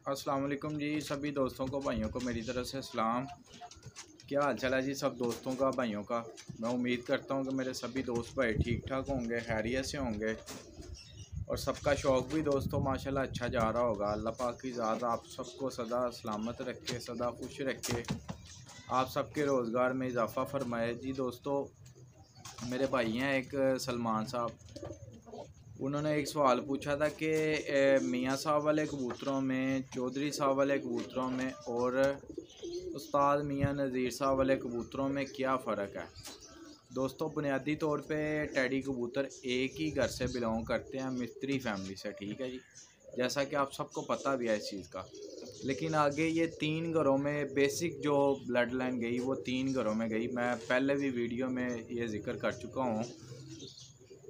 अस्सलाम वालेकुम जी। सभी दोस्तों को भाइयों को मेरी तरफ से सलाम। क्या हाल चाल है जी सब दोस्तों का भाइयों का। मैं उम्मीद करता हूँ कि मेरे सभी दोस्त भाई ठीक ठाक होंगे, खैरियत से होंगे और सबका शौक़ भी दोस्तों माशाल्लाह अच्छा जा रहा होगा। अल्लाह पाक की ज़ात आप सबको सदा सलामत रखे, सदा खुश रखे, आप सबके रोज़गार में इजाफ़ा फरमाए। जी दोस्तों, मेरे भाई हैं एक सलमान साहब, उन्होंने एक सवाल पूछा था कि मियाँ साहब वाले कबूतरों में, चौधरी साहब वाले कबूतरों में और उस्ताद मियाँ नज़ीर साहब वाले कबूतरों में क्या फ़र्क है। दोस्तों, बुनियादी तौर पे टैडी कबूतर एक ही घर से बिलोंग करते हैं, मिस्त्री फैमिली से, ठीक है जी, जैसा कि आप सबको पता भी है इस चीज़ का। लेकिन आगे ये 3 घरों में बेसिक जो ब्लड लाइन गई वो 3 घरों में गई। मैं पहले भी वीडियो में ये ज़िक्र कर चुका हूँ,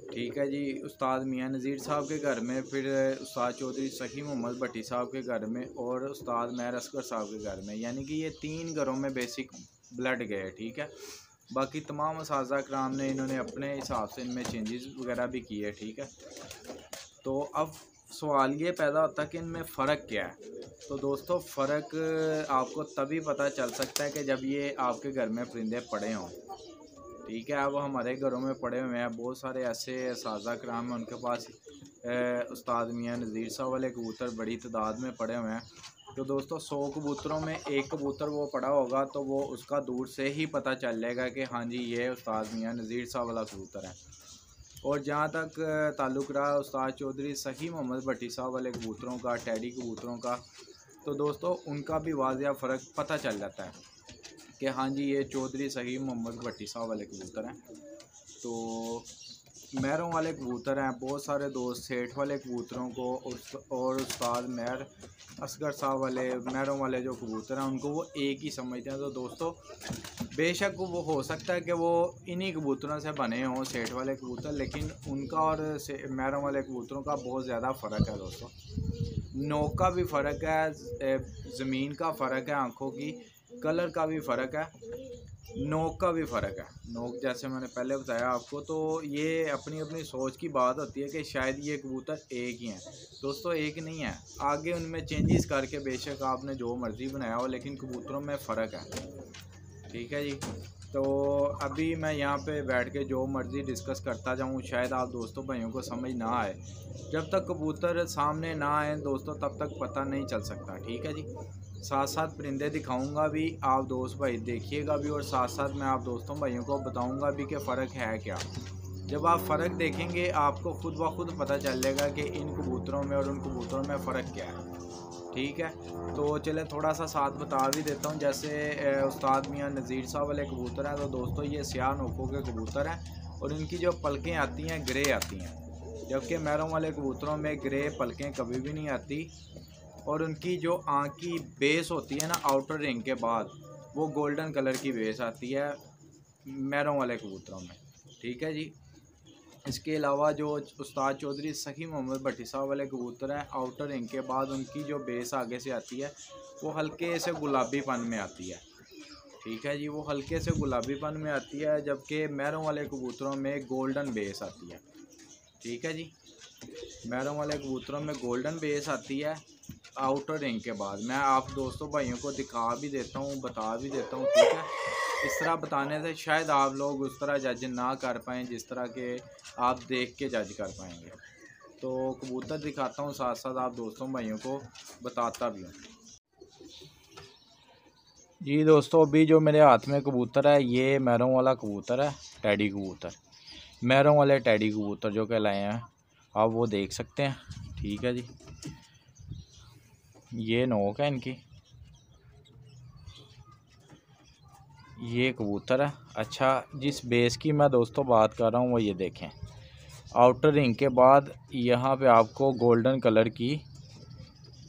ठीक है जी। उस्ताद मियाँ नज़ीर साहब के घर में, फिर उस्ताद चौधरी सखी मोहम्मद भट्टी साहब के घर में और उस्ताद मेहर असगर साहब के घर में, यानी कि ये 3 घरों में बेसिक ब्लड गए, ठीक है। बाकी तमाम असातिज़ा कराम ने इन्होंने अपने हिसाब से इनमें चेंजेस वगैरह भी किए, ठीक है। तो अब सवाल ये पैदा होता है कि इनमें फ़र्क क्या है। तो दोस्तों, फ़र्क आपको तभी पता चल सकता है कि जब ये आपके घर में परिंदे पड़े हों, ठीक है। अब हमारे घरों में पड़े हुए हैं बहुत सारे ऐसे असातिज़ा कराम हैं, उनके पास उस्ताद मियाँ नज़ीर साहब वाले कबूतर बड़ी तादाद में पड़े हुए हैं। तो दोस्तों, 100 कबूतरों में एक कबूतर वो पड़ा होगा तो वो उसका दूर से ही पता चल जाएगा कि हाँ जी, ये उस्ताद मियाँ नज़ीर साहब वाला कबूतर है। और जहाँ तक ताल्लुक़ रहा उस्ताद चौधरी सखी मोहम्मद भट्टी साहब वाले कबूतरों का, टैडी कबूतरों का, तो दोस्तों उनका भी वाज़िया फ़र्क पता चल जाता है कि हाँ जी, ये चौधरी सखी मोहम्मद भट्टी साहब वाले कबूतर हैं। तो महरों वाले कबूतर हैं, बहुत सारे दोस्त सेठ वाले कबूतरों को और उस्ताद मेहर असगर साहब वाले महरों वाले जो कबूतर हैं उनको वो एक ही समझते हैं। तो दोस्तों, बेशक वो हो सकता है कि वो इन्हीं कबूतरों से बने हों सेठ वाले कबूतर, लेकिन उनका और महरों वाले कबूतरों का बहुत ज़्यादा फ़र्क है दोस्तों। नोक का भी फ़र्क है, ज़मीन का फ़र्क है, आँखों की कलर का भी फ़र्क है, नोक का भी फ़र्क है। नोक जैसे मैंने पहले बताया आपको, तो ये अपनी अपनी सोच की बात होती है कि शायद ये कबूतर एक ही हैं। दोस्तों, एक नहीं है, आगे उनमें चेंजेस करके बेशक आपने जो मर्ज़ी बनाया हो, लेकिन कबूतरों में फ़र्क है, ठीक है जी। तो अभी मैं यहाँ पे बैठ के जो मर्ज़ी डिस्कस करता जाऊँ, शायद आप दोस्तों भाइयों को समझ ना आए। जब तक कबूतर सामने ना आए दोस्तों, तब तक पता नहीं चल सकता, ठीक है जी। साथ साथ परिंदे दिखाऊंगा भी, आप दोस्त भाई देखिएगा भी, और साथ साथ मैं आप दोस्तों भाइयों को बताऊंगा भी कि फ़र्क है क्या। जब आप फ़र्क देखेंगे आपको खुद ब खुद पता चल जाएगा कि इन कबूतरों में और उन कबूतरों में फ़र्क क्या है, ठीक है। तो चले थोड़ा सा साथ बता भी देता हूँ। जैसे उस्ताद मियाँ नज़ीर साहब वाले कबूतर हैं, तो दोस्तों ये स्याह नोकों के कबूतर हैं और इनकी जो पलकें आती हैं ग्रे आती हैं, जबकि महरों वाले कबूतरों में ग्रे पलकें कभी भी नहीं आती। और उनकी जो आँख की बेस होती है ना, आउटर रिंग के बाद, वो गोल्डन कलर की बेस आती है महरों वाले कबूतरों में, ठीक है जी। इसके अलावा जो उस्ताद चौधरी सखी मोहम्मद भट्टी साहब वाले कबूतर हैं, आउटर रिंग के बाद उनकी जो बेस आगे से आती है वो हल्के से गुलाबीपन में आती है, ठीक है जी। वो हल्के से गुलाबीपन में आती है, जबकि महरों वाले कबूतरों में गोल्डन बेस आती है, ठीक है जी। महरों वाले कबूतरों में गोल्डन बेस आती है आउटर रिंग के बाद। मैं आप दोस्तों भाइयों को दिखा भी देता हूँ, बता भी देता हूँ, ठीक है। इस तरह बताने से शायद आप लोग उस तरह जज ना कर पाएँ जिस तरह के आप देख के जज कर पाएंगे। तो कबूतर दिखाता हूँ, साथ साथ आप दोस्तों भाइयों को बताता भी हूँ। जी दोस्तों, अभी जो मेरे हाथ में कबूतर है ये महरों वाला कबूतर है, टैडी कबूतर, महरों वाले टैडी कबूतर जो कहलाए हैं, आप वो देख सकते हैं, ठीक है जी। ये नोक है इनकी, ये कबूतर है। अच्छा, जिस बेस की मैं दोस्तों बात कर रहा हूँ वो ये देखें, आउटर रिंग के बाद यहाँ पे आपको गोल्डन कलर की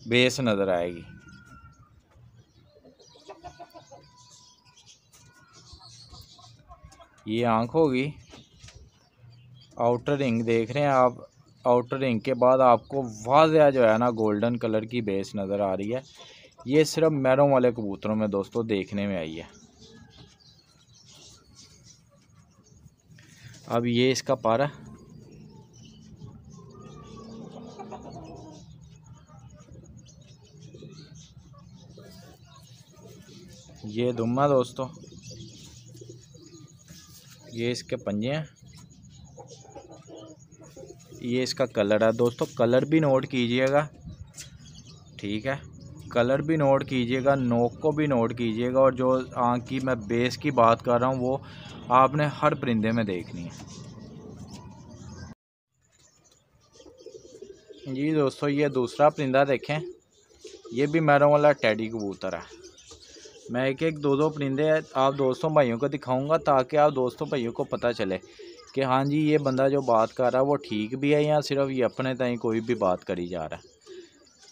बेस नज़र आएगी, ये आँख होगी। आउटर रिंग देख रहे हैं आप, आउटर रिंग के बाद आपको वाज़िया जो है ना गोल्डन कलर की बेस नज़र आ रही है। ये सिर्फ महरों वाले कबूतरों में दोस्तों देखने में आई है। अब ये इसका पारा, ये दुम्मा दोस्तों, ये इसके पंजे हैं, ये इसका कलर है दोस्तों। कलर भी नोट कीजिएगा, ठीक है, कलर भी नोट कीजिएगा, नोक को भी नोट कीजिएगा। और जो आँख की मैं बेस की बात कर रहा हूँ वो आपने हर परिंदे में देखनी है जी दोस्तों। ये दूसरा परिंदा देखें, ये भी मैरों वाला टेडी कबूतर है। मैं एक एक दो दो परिंदे आप दोस्तों भाइयों को दिखाऊंगा ताकि आप दोस्तों भाइयों को पता चले कि हाँ जी ये बंदा जो बात कर रहा है वो ठीक भी है या सिर्फ ये अपने ताई कोई भी बात करी जा रहा है।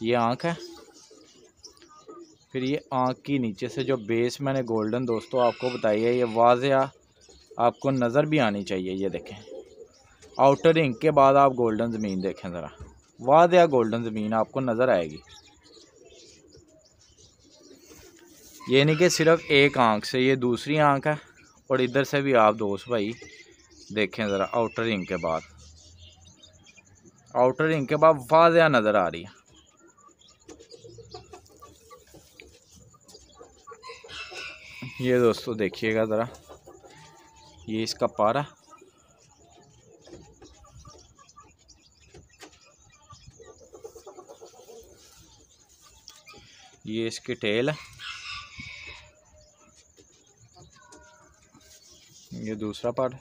ये आँख है, फिर ये आँख की नीचे से जो बेस मैंने गोल्डन दोस्तों आपको बताई है, ये वाज़िया आपको नज़र भी आनी चाहिए। ये देखें, आउटर रिंग के बाद आप गोल्डन ज़मीन देखें ज़रा, वाज़िया गोल्डन ज़मीन आपको नज़र आएगी। ये नहीं कि सिर्फ एक आँख से, ये दूसरी आँख है और इधर से भी आप दोस्त भाई देखें ज़रा, आउटर रिंग के बाद, आउटर रिंग के बाद वाज़िया नज़र आ रही है। ये दोस्तों देखिएगा ज़रा, ये इसका पारा, ये इसकी टेल है, ये दूसरा पार्ट,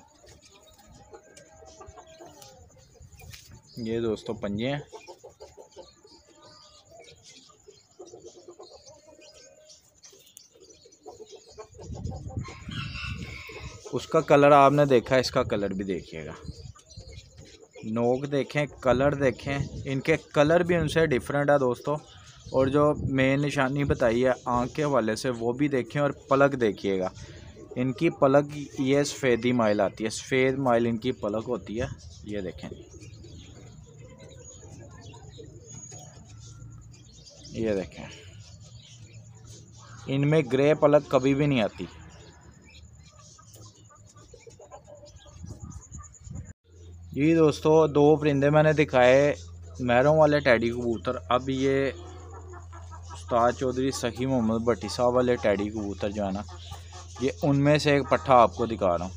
ये दोस्तों पंजे हैं। उसका कलर आपने देखा, इसका कलर भी देखिएगा, नोक देखें, कलर देखें, इनके कलर भी उनसे डिफरेंट है दोस्तों। और जो मेन निशानी बताई है आँख के हवाले से वो भी देखें, और पलक देखिएगा, इनकी पलक ये सफ़ेदी माइल आती है, सफ़ेद माइल इनकी पलक होती है। ये देखें, ये देखें, इनमें ग्रे पलक कभी भी नहीं आती। जी दोस्तों, दो परिंदे मैंने दिखाए मैरों वाले टैडी कबूतर। अब ये उस्ताद चौधरी सखी मोहम्मद भट्टी साहब वाले टैडी कबूतर जो है ना, ये उनमें से एक पट्ठा आपको दिखा रहा हूँ।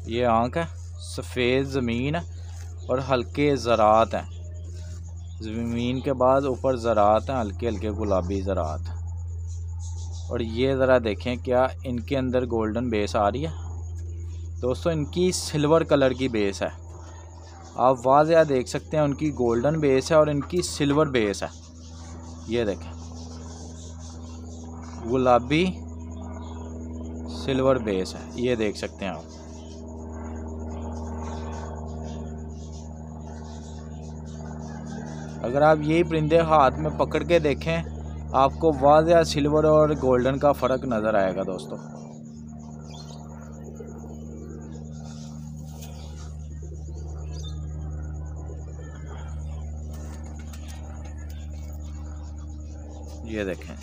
ये आँख है, सफ़ेद ज़मीन है और हल्के ज़रात हैं, ज़मीन के बाद ऊपर ज़रात हैं, हल्के हल्के गुलाबी ज़रात। और ये ज़रा देखें क्या इनके अंदर गोल्डन बेस आ रही है दोस्तों। इनकी सिल्वर कलर की बेस है, आप वाज़िया देख सकते हैं, उनकी गोल्डन बेस है और इनकी सिल्वर बेस है। ये देखें, गुलाबी सिल्वर बेस है, ये देख सकते हैं आप। अगर आप यही परिंदे हाथ में पकड़ के देखें आपको वाज़िया सिल्वर और गोल्डन का फ़र्क नज़र आएगा दोस्तों। ये देखें,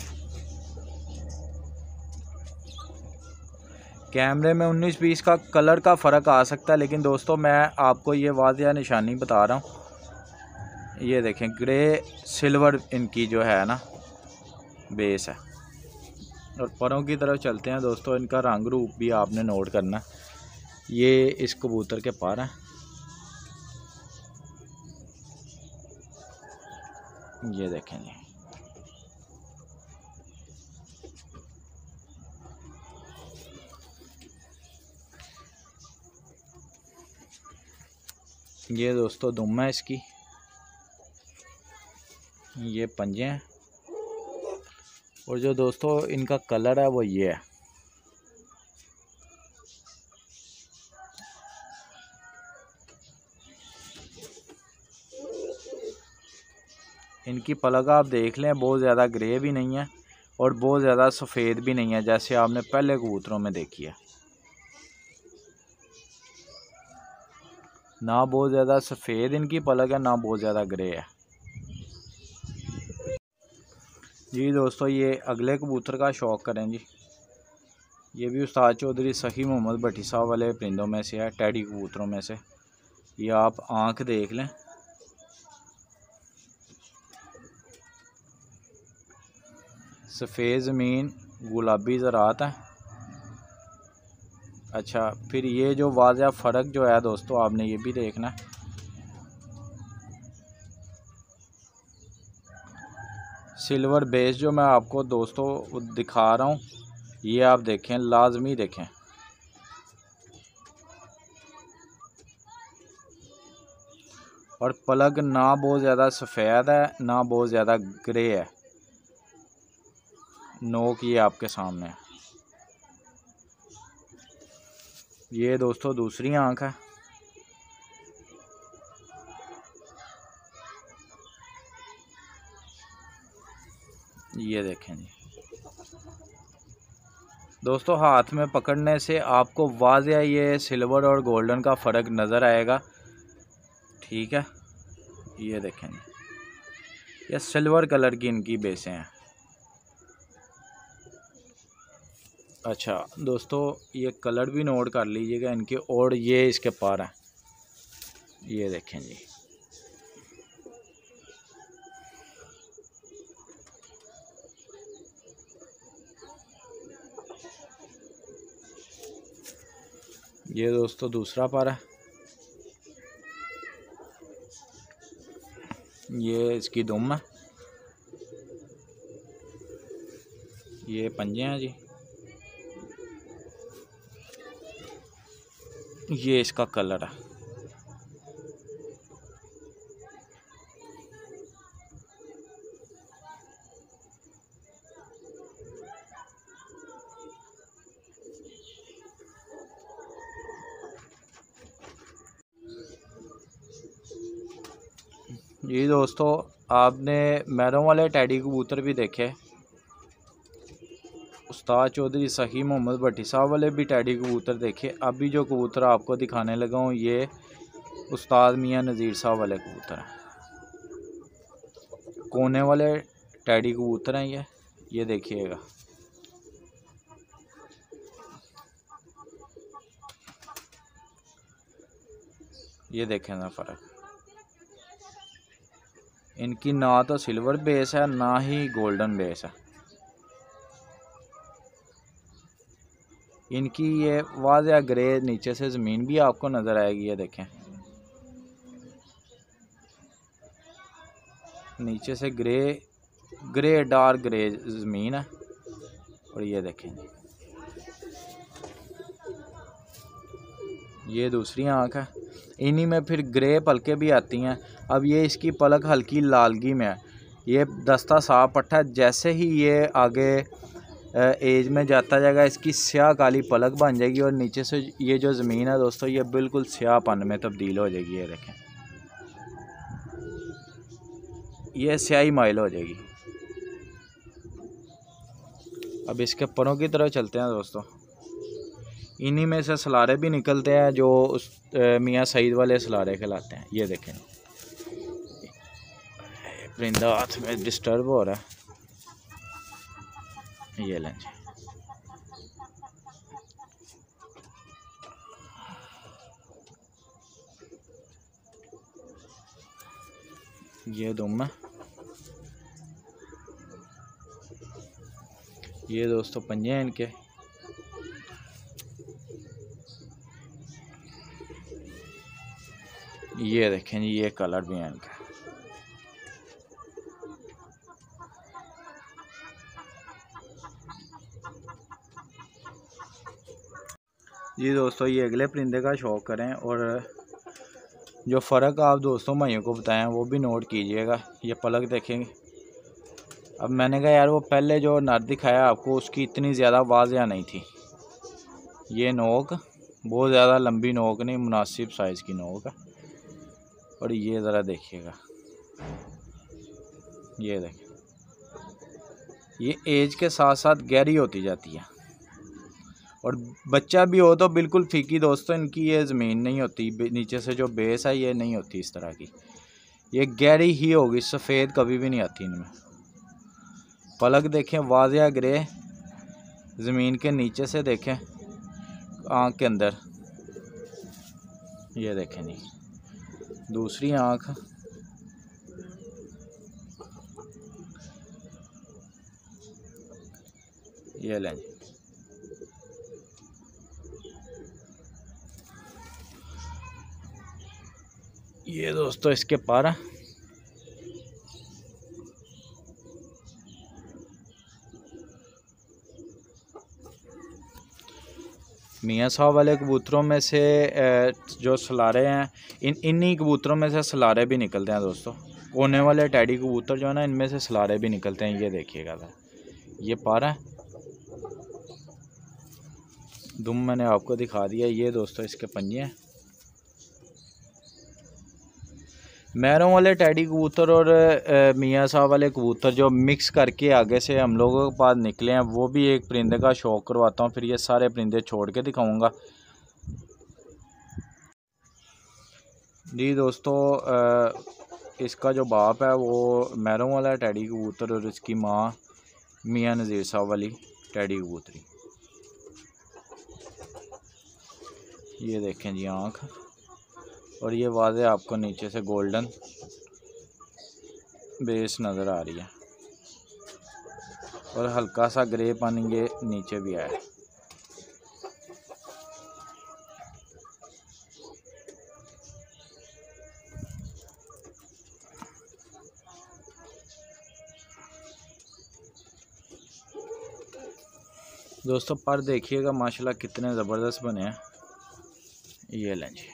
कैमरे में 19-20 का कलर का फ़र्क आ सकता है, लेकिन दोस्तों मैं आपको ये वाज़िया निशानी बता रहा हूँ। ये देखें, ग्रे सिल्वर इनकी जो है ना बेस है। और परों की तरफ चलते हैं दोस्तों, इनका रंग रूप भी आपने नोट करना। ये इस कबूतर के पर हैं, ये देखें जी, ये दोस्तों दुम है इसकी, ये पंजे हैं। और जो दोस्तों इनका कलर है वो ये है, इनकी पलक आप देख लें, बहुत ज़्यादा ग्रे भी नहीं है और बहुत ज़्यादा सफ़ेद भी नहीं है जैसे आपने पहले कबूतरों में देखी है। ना बहुत ज़्यादा सफ़ेद इनकी पलक है, ना बहुत ज़्यादा ग्रे है। जी दोस्तों, ये अगले कबूतर का शौक़ करें जी। ये भी उस्ताद चौधरी सखी मोहम्मद भट्टी साहब वाले परिंदों में से है, टैडी कबूतरों में से। ये आप आँख देख लें, सफ़ेद ज़मीन गुलाबी ज़रात है। अच्छा, फिर ये जो वाज़ह फ़र्क जो है दोस्तों, आपने ये भी देखना है। सिल्वर बेस जो मैं आपको दोस्तों दिखा रहा हूँ, ये आप देखें, लाजमी देखें। और पलक ना बहुत ज़्यादा सफ़ेद है ना बहुत ज़्यादा ग्रे है। नोक ये आपके सामने है। ये दोस्तों दूसरी आँख है। ये देखें जी दोस्तों, हाथ में पकड़ने से आपको वाज़ह ये सिल्वर और गोल्डन का फ़र्क नज़र आएगा। ठीक है, ये देखें जी, ये सिल्वर कलर की इनकी बेसें हैं। अच्छा दोस्तों, ये कलर भी नोट कर लीजिएगा इनके, और ये इसके पार हैं। ये देखें जी, ये दोस्तों दूसरा पर है। ये इसकी दुम है। ये पंजे हैं जी। ये इसका कलर है। जी दोस्तों, आपने मैरों वाले टैडी कबूतर भी देखे, उस्ताद चौधरी सही मोहम्मद भट्टी साहब वाले भी टैडी कबूतर देखे। अभी जो कबूतर आपको दिखाने लगा हूँ, ये उस्ताद मियाँ नज़ीर साहब वाले कबूतर हैं। कोने वाले टैडी कबूतर हैं ये देखिएगा। ये देखें ना फ़र्क, इनकी ना तो सिल्वर बेस है ना ही गोल्डन बेस है। इनकी ये वाज़ह ग्रे नीचे से ज़मीन भी आपको नज़र आएगी। ये देखें, नीचे से ग्रे डार्क ग्रे ज़मीन है। और ये देखें, ये दूसरी आँख है। इन्हीं में फिर ग्रे पलकें भी आती हैं। अब ये इसकी पलक हल्की लालगी में है। ये दस्ता साफ पट्टा है। जैसे ही ये आगे एज में जाता जाएगा, इसकी स्याह काली पलक बन जाएगी और नीचे से ये जो ज़मीन है दोस्तों, ये बिल्कुल स्याहपन में तब्दील हो जाएगी। ये देखें, ये स्याही माइल हो जाएगी। अब इसके परों की तरफ चलते हैं दोस्तों। इन्हीं में से सलारे भी निकलते हैं जो उस मियाँ सईद वाले सलारे कहलाते हैं। ये देखें, परिंदा हाथ में डिस्टर्ब हो रहा है। ये लें जी, ये दुम है। ये दोस्तों पंजे हैं इनके। ये देखें जी, ये कलर भी है इनका। जी दोस्तों, ये अगले परिंदे का शौक़ करें और जो फ़र्क आप दोस्तों भाइयों को बताएं वो भी नोट कीजिएगा। ये पलक देखेंगे। अब मैंने कहा यार, वो पहले जो नर दिखाया आपको, उसकी इतनी ज़्यादा वाज़ह नहीं थी। ये नोक बहुत ज़्यादा लंबी नोक नहीं, मुनासिब साइज़ की नोक है। और ये ज़रा देखिएगा, ये देखें, ये एज के साथ साथ गहरी होती जाती है। और बच्चा भी हो तो बिल्कुल फीकी दोस्तों, इनकी ये ज़मीन नहीं होती, नीचे से जो बेस है ये नहीं होती इस तरह की, ये गहरी ही होगी, सफ़ेद कभी भी नहीं आती इनमें। पलक देखें, वाज़ह ग्रे, ज़मीन के नीचे से देखें आँख के अंदर। ये देखें जी, दूसरी आँख। ये लें जी। ये दोस्तों इसके पर मियाँ साहब वाले कबूतरों में से जो सलारे हैं, इन्हीं कबूतरों में से सलारे भी निकलते हैं दोस्तों। कोने वाले टैडी कबूतर जो है ना, इनमें से सलारे भी निकलते हैं। ये देखिएगा, ये पारा है, दुम मैंने आपको दिखा दिया। ये दोस्तों इसके पंजे हैं। मैरों वाले टैडी कबूतर और मियाँ साहब वाले कबूतर जो मिक्स करके आगे से हम लोगों के पास निकले हैं, वो भी एक परिंदे का शौक करवाता हूँ। फिर ये सारे परिंदे छोड़ के दिखाऊंगा जी दोस्तों। इसका जो बाप है वो मैरों वाला टैडी कबूतर और इसकी माँ मियाँ नज़ीर साहब वाली टैडी कबूतरी। ये देखें जी आँख, और ये वाज़े आपको नीचे से गोल्डन बेस नज़र आ रही है, और हल्का सा ग्रे पानी के नीचे भी आया। दोस्तों पर देखिएगा माशाल्लाह कितने ज़बरदस्त बने हैं। ये लें जी।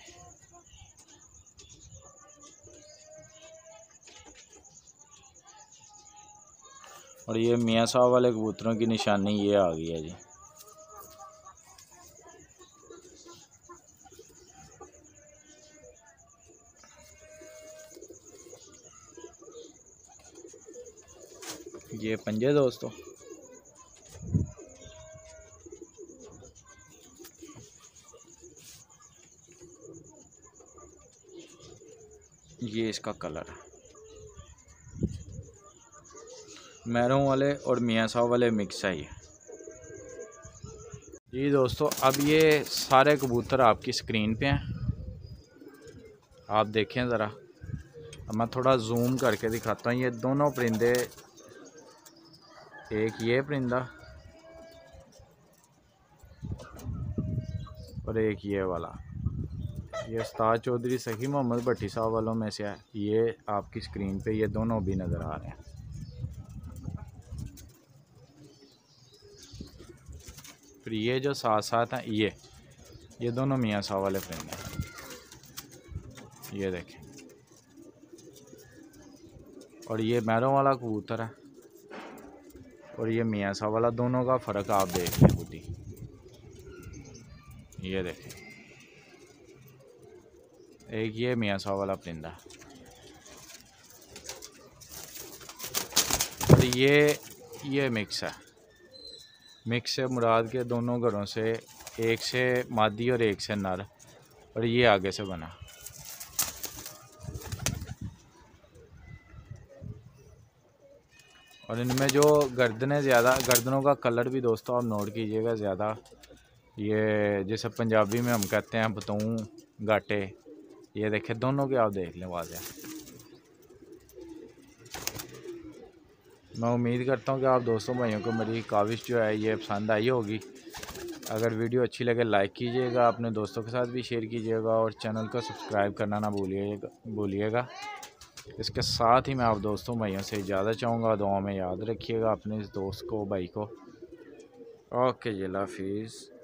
और ये मियाँ साहब वाले कबूतरों की निशानी ये आ गई है जी। ये पंजे दोस्तों। ये इसका कलर है। मैरों वाले और मियाँ साहब वाले मिक्स है ये जी दोस्तों। अब ये सारे कबूतर आपकी स्क्रीन पे हैं, आप देखें ज़रा। अब मैं थोड़ा जूम करके दिखाता हूँ। ये दोनों परिंदे, एक ये परिंदा और एक ये वाला, ये उस्ताद चौधरी सखी मोहम्मद भट्टी साहब वालों में से है। ये आपकी स्क्रीन पे ये दोनों भी नज़र आ रहे हैं। फिर ये जो साथ साथ हैं, ये दोनों मियाँ साहब वाले परिंदे हैं। ये देखें, और ये मैरों वाला कबूतर है और ये मियाँ साहब वाला। दोनों का फ़र्क आप देख लें खुद ही। ये देखें, एक ये मियाँ साहब वाला परिंदा और ये मिक्स है। मिक्स से मुराद के दोनों घरों से, एक से मादी और एक से नर, और ये आगे से बना। और इनमें जो गर्दनें ज़्यादा, गर्दनों का कलर भी दोस्तों आप नोट कीजिएगा ज़्यादा। ये जैसे पंजाबी में हम कहते हैं बतूं गाटे। ये देखें दोनों के, आप देख लें वाज़े। मैं उम्मीद करता हूँ कि आप दोस्तों भाइयों को मेरी काविश जो है ये पसंद आई होगी। अगर वीडियो अच्छी लगे लाइक कीजिएगा, अपने दोस्तों के साथ भी शेयर कीजिएगा, और चैनल को सब्सक्राइब करना ना भूलिएगा। इसके साथ ही मैं आप दोस्तों भाइयों से इजाज़त चाहूँगा। दुआ में याद रखिएगा अपने इस दोस्त को, भाई को। ओके जी, अल्लाह हाफिज़।